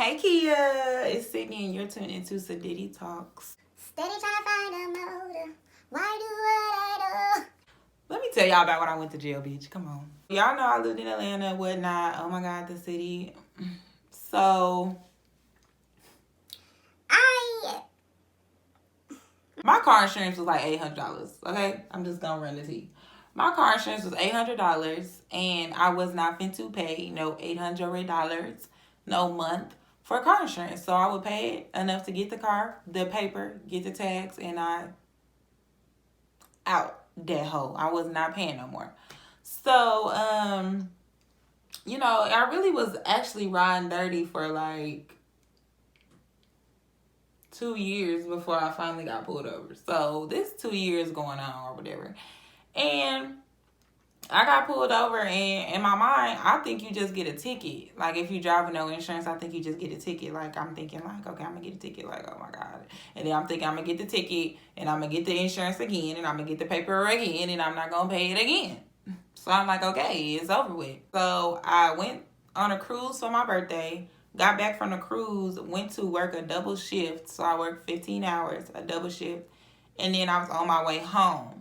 Hey Kia, it's Sydney and you're tuned into Cyditty Talks. Steady trying to find a motive. Why do what I do? Let me tell y'all about when I went to jail, bitch. Come on. Y'all know I lived in Atlanta and whatnot. Oh my God, the city. So, my car insurance was like $800, okay? I'm just gonna run the tea. My car insurance was $800 and I was not fin to pay no $800 no month for car insurance. So I would pay it enough to get the car, the paper, get the tags, and I out that hoe. I was not paying no more. So, you know, I really was actually riding dirty for like 2 years before I finally got pulled over. So this 2 years going on or whatever. And I got pulled over, and in my mind, I think you just get a ticket. Like, if you drive with no insurance, I think you just get a ticket. Like, I'm thinking, like, okay, I'm going to get a ticket. Like, oh, my God. And then I'm thinking I'm going to get the ticket, and I'm going to get the insurance again, and I'm going to get the paper again, and I'm not going to pay it again. So I'm like, okay, it's over with. So I went on a cruise for my birthday, got back from the cruise, went to work a double shift. So I worked 15 hours, a double shift, and then I was on my way home.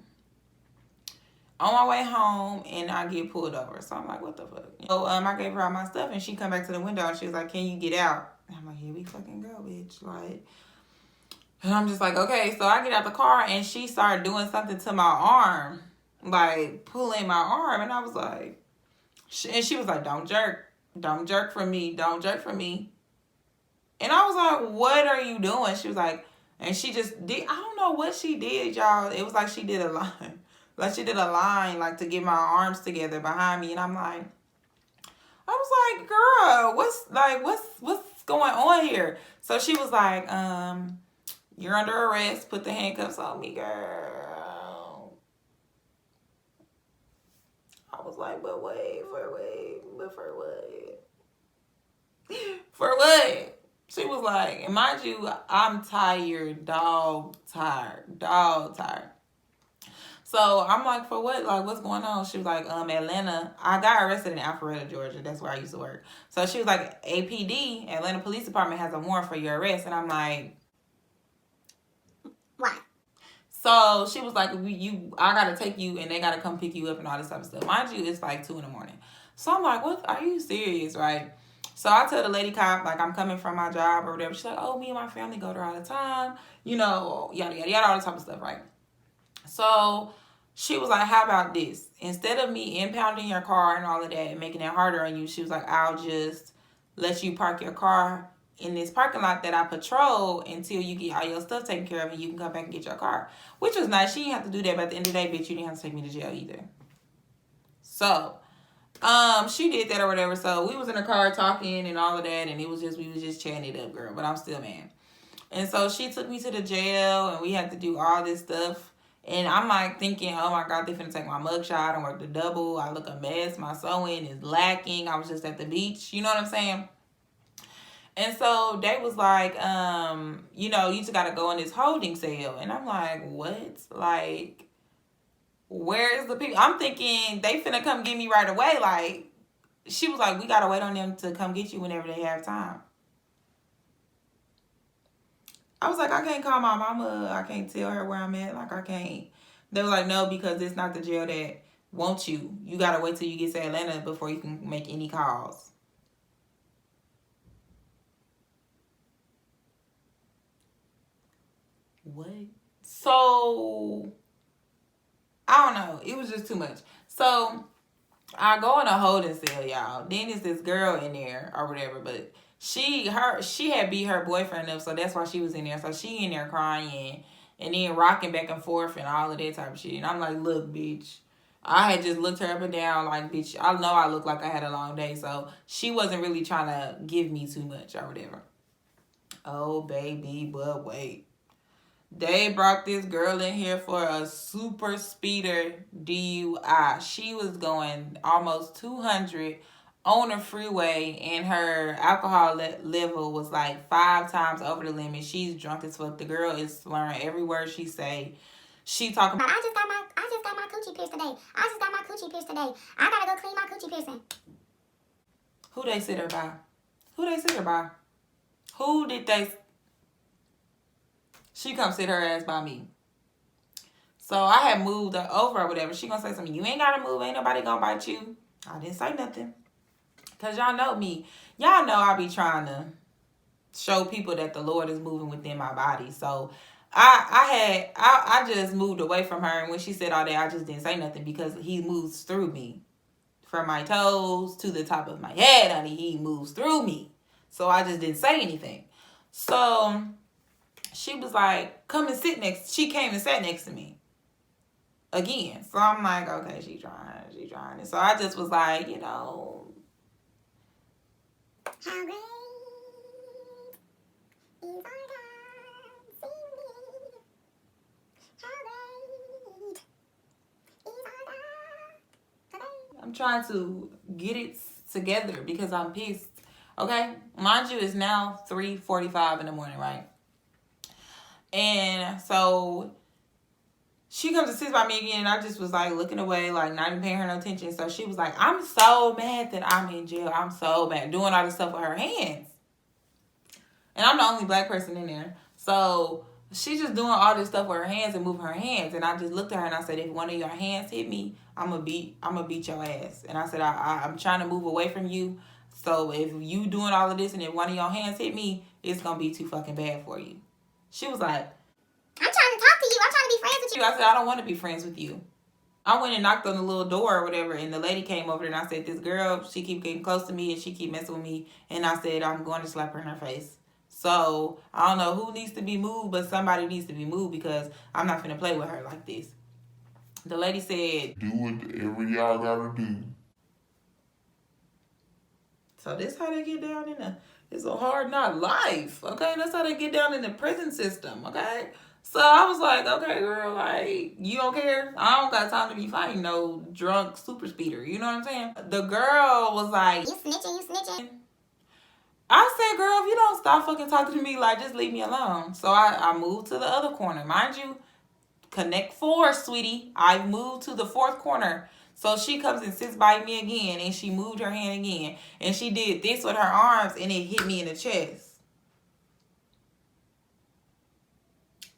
On my way home, and I get pulled over. So I'm like, what the fuck? So I gave her all my stuff, and she come back to the window, and she was like, can you get out? And I'm like, here we fucking go, bitch. Like, and I'm just like, okay. So I get out the car, and she started doing something to my arm, like pulling my arm. And I was like, and she was like, don't jerk. Don't jerk from me. Don't jerk from me. And I was like, what are you doing? She was like, and she just did, I don't know what she did, y'all. It was like she did a line. Like she did a line, like to get my arms together behind me. And I'm like, I was like, girl, what's going on here? So she was like, you're under arrest. Put the handcuffs on me, girl. I was like, but for what? For what? She was like, and mind you, I'm tired, dog tired. So I'm like, for what? Like, what's going on? She was like, Atlanta. I got arrested in Alpharetta, Georgia. That's where I used to work. So she was like, APD, Atlanta Police Department, has a warrant for your arrest. And I'm like, Why? So she was like, I got to take you, and they got to come pick you up and all this type of stuff. Mind you, it's like 2 in the morning. So I'm like, what? Are you serious, right? So I tell the lady cop, like, I'm coming from my job or whatever. She's like, oh, me and my family go there all the time. You know, yada, yada, yada, all this type of stuff, right? So she was like, how about this? Instead of me impounding your car and all of that and making it harder on you, she was like, I'll just let you park your car in this parking lot that I patrol until you get all your stuff taken care of and you can come back and get your car. Which was nice. She didn't have to do that, but at the end of the day, bitch, you didn't have to take me to jail either. So, she did that or whatever. So we was in the car talking and all of that, and we was just chatting it up, girl. But I'm still mad. And so she took me to the jail, and we had to do all this stuff. And I'm like thinking, oh my God, they finna take my mugshot and work the double. I look a mess. My sewing is lacking. I was just at the beach. You know what I'm saying? And so they was like, you know, you just got to go in this holding cell. And I'm like, what? Like, where is the people? I'm thinking they finna come get me right away. Like, she was like, we got to wait on them to come get you whenever they have time. I was like, I can't call my mama. I can't tell her where I'm at. Like, I can't. They were like, no, because it's not the jail that wants you. You got to wait till you get to Atlanta before you can make any calls. What? So, I don't know. It was just too much. So, I go in a holding cell, y'all. Then there's this girl in there or whatever, but she had beat her boyfriend up, so that's why she was in there. So she in there crying and then rocking back and forth and all of that type of shit. And I'm like, look, bitch. I had just looked her up and down like, bitch, I know I look like I had a long day. So she wasn't really trying to give me too much or whatever. Oh, baby, but wait. They brought this girl in here for a super speeder DUI. She was going almost 200 on the freeway, and her alcohol level was like 5 times over the limit. She's drunk as fuck. The girl is slurring every word she say. She talking about, I just got my coochie pierced today. I gotta go clean my coochie piercing. who they sit her by? Who they sit her by? Who did they? She come sit her ass by me. So I had moved over or whatever. She gonna say something. You ain't gotta move. Ain't nobody gonna bite you. I didn't say nothing. Cause y'all know me. Y'all know I be trying to show people that the Lord is moving within my body. So I just moved away from her. And when she said all that, I just didn't say nothing because he moves through me. From my toes to the top of my head, honey, he moves through me. So I just didn't say anything. So she was like, come and sit next. She came and sat next to me again. So I'm like, okay, she trying. And so I just was like, you know, how great is our God, sing me. How great is our God. I'm trying to get it together because I'm pissed. Okay? Mind you, it's now 3:45 in the morning, right? And so she comes to sit by me again, and I just was like looking away, like not even paying her no attention. So she was like, I'm so mad that I'm in jail. I'm so mad. Doing all this stuff with her hands. And I'm the only black person in there. So she's just doing all this stuff with her hands and moving her hands. And I just looked at her and I said, if one of your hands hit me, I'm gonna beat your ass. And I said, I'm trying to move away from you. So if you doing all of this and if one of your hands hit me, it's gonna be too fucking bad for you. She was like, I'm trying to talk to you. I'm trying to be friends with you. I said, I don't want to be friends with you. I went and knocked on the little door or whatever, and the lady came over and I said, this girl, she keep getting close to me and she keep messing with me. And I said, I'm going to slap her in her face. So I don't know who needs to be moved, but somebody needs to be moved because I'm not finna play with her like this. The lady said, do whatever y'all gotta do. So this how they get down in it's a hard knock life, okay? That's how they get down in the prison system, okay? So I was like, okay, girl, like, you don't care? I don't got time to be fighting no drunk super speeder, you know what I'm saying? The girl was like, You snitching. I said, girl, if you don't stop fucking talking to me, like, just leave me alone. So I moved to the other corner. Mind you, connect 4, sweetie. I moved to the 4th corner. So she comes and sits by me again, and she moved her hand again. And she did this with her arms, and it hit me in the chest.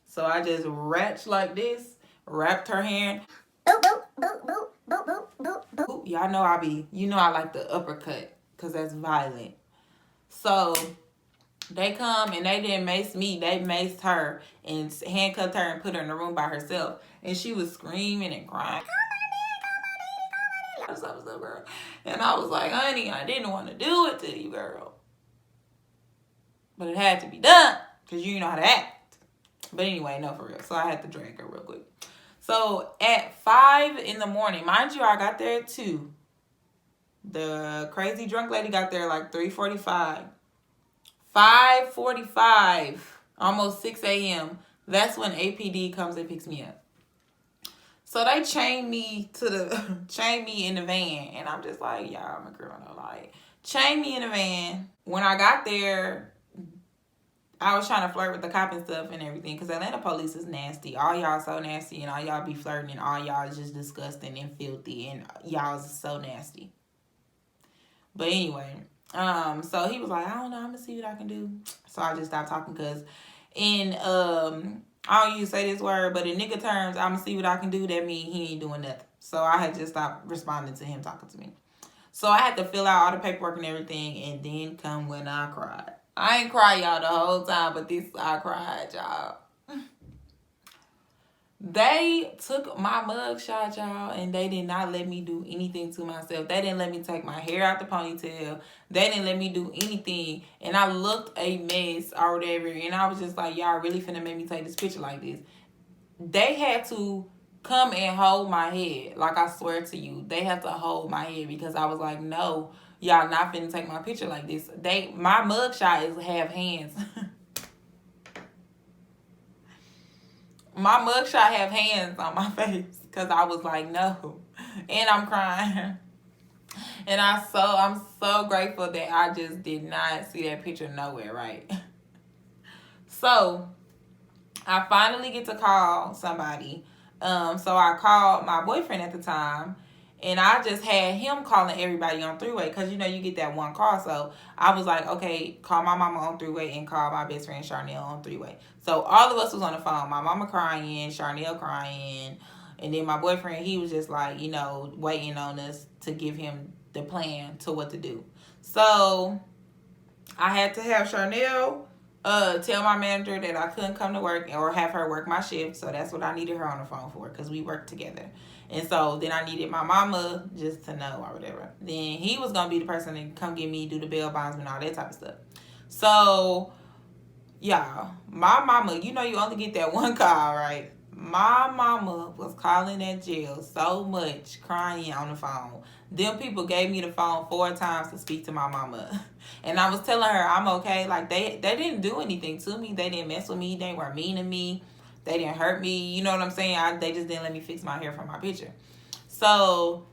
So I just wrapped like this, wrapped her hand. Boop, boop, boop, boop, boop, boop, boop, boop. Y'all know I like the uppercut, because that's violent. So they come and they didn't mace me. They maced her and handcuffed her and put her in the room by herself. And she was screaming and crying. What's up, girl? And I was like, honey, I didn't want to do it to you, girl. But it had to be done because you know how to act. But anyway, no, for real. So I had to drag her real quick. So at 5 in the morning, mind you, I got there at 2. The crazy drunk lady got there like 3:45. 5:45, almost 6 a.m. That's when APD comes and picks me up. So they chained me in the van, and I'm just like, y'all, I'm a criminal. Like, chained me in the van. When I got there, I was trying to flirt with the cop and stuff and everything, because Atlanta police is nasty. All y'all so nasty, and all y'all be flirting, and all y'all is just disgusting and filthy, and y'all is so nasty. But anyway, so he was like, I don't know, I'm gonna see what I can do. So I just stopped talking because in I don't use say this word, but in nigga terms, I'm gonna see what I can do. That means he ain't doing nothing. So I had just stopped responding to him talking to me. So I had to fill out all the paperwork and everything, and then come when I cried. I ain't cry, y'all, the whole time, but this I cried, y'all. They took my mugshot, y'all, and they did not let me do anything to myself. They didn't let me take my hair out the ponytail. They didn't let me do anything. And I looked a mess or whatever, and I was just like, y'all really finna make me take this picture like this. They had to come and hold my head. Like, I swear to you, they had to hold my head because I was like, no, y'all not finna take my picture like this. My mugshot is half hands. My mugshot have hands on my face because I was like, no. And I'm crying. And I'm so grateful that I just did not see that picture nowhere, right? So I finally get to call somebody. So I called my boyfriend at the time, And I just had him calling everybody on three-way because, you know, you get that one call. So I was like, okay, call my mama on three-way and call my best friend Charnel on three-way. So all of us was on the phone. My mama crying, Charnel crying. And then my boyfriend, he was just like, you know, waiting on us to give him the plan to what to do. So I had to have Charnel tell my manager that I couldn't come to work or have her work my shift. So that's what I needed her on the phone for because we worked together. And so then I needed my mama just to know or whatever. Then he was going to be the person to come get me, do the bail bondsman, all that type of stuff. So, y'all, my mama, you know you only get that one call, right? My mama was calling that jail so much, crying on the phone. Them people gave me the phone 4 times to speak to my mama. And I was telling her I'm okay. Like, they didn't do anything to me. They didn't mess with me. They weren't mean to me. They didn't hurt me. You know what I'm saying? They just didn't let me fix my hair for my picture. So,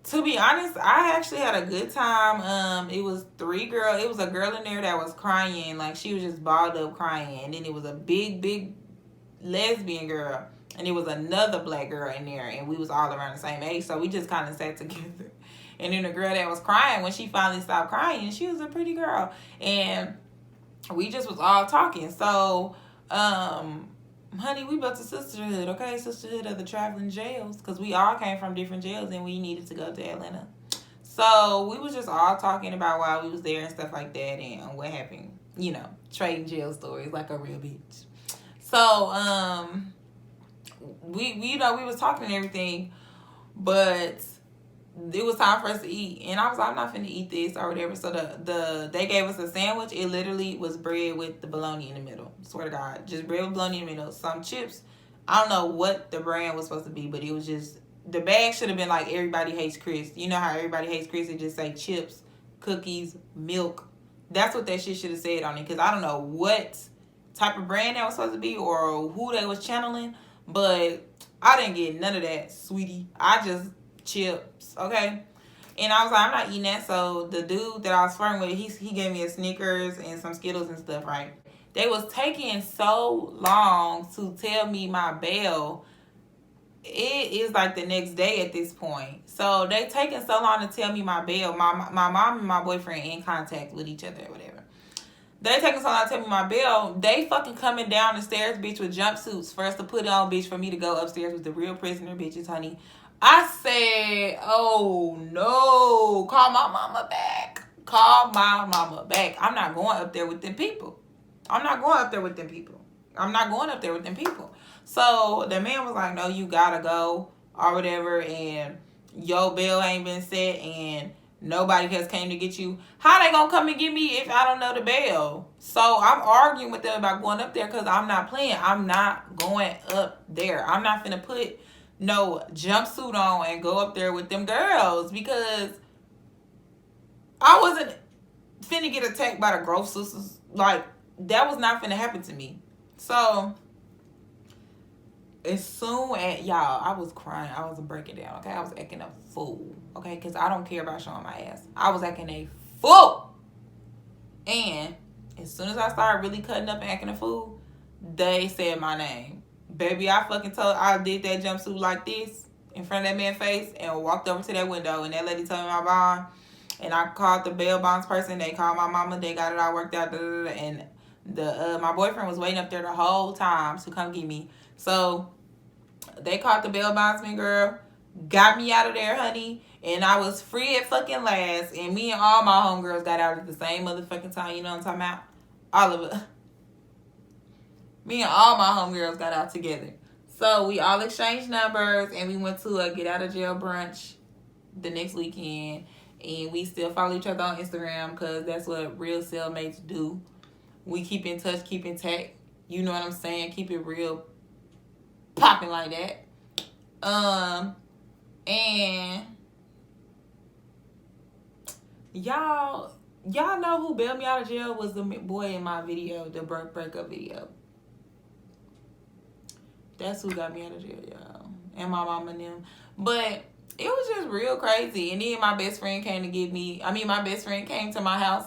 to be honest, I actually had a good time. It was 3 girls. It was a girl in there that was crying. Like, she was just balled up crying. And then it was a big lesbian girl. And it was another black girl in there. And we was all around the same age. So, we just kind of sat together. And then the girl that was crying, when she finally stopped crying, she was a pretty girl. And we just was all talking. So, honey, we built a sisterhood, okay? Sisterhood of the traveling jails. Because we all came from different jails and we needed to go to Atlanta. So we was just all talking about why we was there and stuff like that and what happened. You know, trading jail stories like a real bitch. So, we you know, we was talking and everything. But it was time for us to eat. And I was like, I'm not finna eat this or whatever. So they gave us a sandwich. It literally was bread with the bologna in the middle. Swear to God. Just bread with bologna in the middle. Some chips. I don't know what the brand was supposed to be, but it was just, the bag should have been like Everybody Hates Chris. You know how Everybody Hates Chris, it just say chips, cookies, milk. That's what that shit should have said on it. Because I don't know what type of brand that was supposed to be or who they was channeling. But I didn't get none of that, sweetie. I just chips, okay? And I was like, I'm not eating that. So the dude that I was flirting with, he gave me a Snickers and some Skittles and stuff, right? They was taking so long to tell me my bail. It is like the next day at this point. So they taking so long to tell me my bail. My mom and my boyfriend in contact with each other or whatever. They taking so long to tell me my bail. They fucking coming down the stairs, bitch, with jumpsuits for us to put it on, bitch, for me to go upstairs with the real prisoner, bitches, honey. I said, oh, no. Call my mama back. Call my mama back. I'm not going up there with them people. I'm not going up there with them people. I'm not going up there with them people. So the man was like, no, you gotta go or whatever. And your bail ain't been set and nobody has came to get you. How they gonna come and get me if I don't know the bail? So I'm arguing with them about going up there because I'm not playing. I'm not going up there. I'm not finna put no jumpsuit on and go up there with them girls because I wasn't finna get attacked by the Grove sisters. Like, that was not finna happen to me. So as soon as, y'all, I was crying. I was breaking down, okay? I was acting a fool, okay? Because I don't care about showing my ass. I was acting a fool. And as soon as I started really cutting up and acting a fool, they said my name. Baby, I did that jumpsuit like this in front of that man's face and walked over to that window. And that lady told me my bond. And I called the bail bonds person. They called my mama. They got it all worked out. And my boyfriend was waiting up there the whole time to come get me. So they called the bail bondsman girl, got me out of there, honey, and I was free at fucking last. And me and all my homegirls got out at the same motherfucking time. You know what I'm talking about? All of us. Me and all my homegirls got out together. So we all exchanged numbers and we went to a get out of jail brunch the next weekend. And we still follow each other on Instagram because that's what real cellmates do. We keep in touch, keep intact. You know what I'm saying? Keep it real popping like that. And y'all know who bailed me out of jail was the boy in my video, the breakup video. That's who got me out of jail, y'all. And my mama and them. But it was just real crazy. And then my best friend came to get me. My best friend came to my house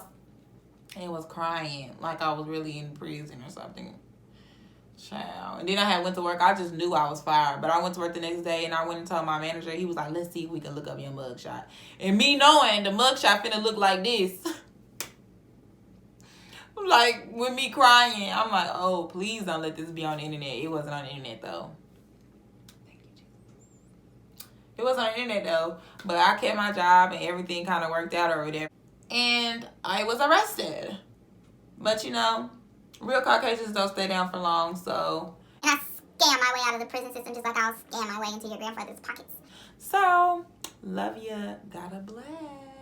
and was crying like I was really in prison or something. Child. And then I had went to work. I just knew I was fired. But I went to work the next day and I went and told my manager. He was like, let's see if we can look up your mugshot. And me knowing the mugshot finna look like this. Like, with me crying. I'm like, oh, please don't let this be on the internet. It wasn't on the internet, though. Thank you, Jesus. It wasn't on the internet, though. But I kept my job and everything kind of worked out or whatever. And I was arrested. But, you know, real Caucasians don't stay down for long, so. And I scam my way out of the prison system just like I'll scam my way into your grandfather's pockets. So, love ya. God bless.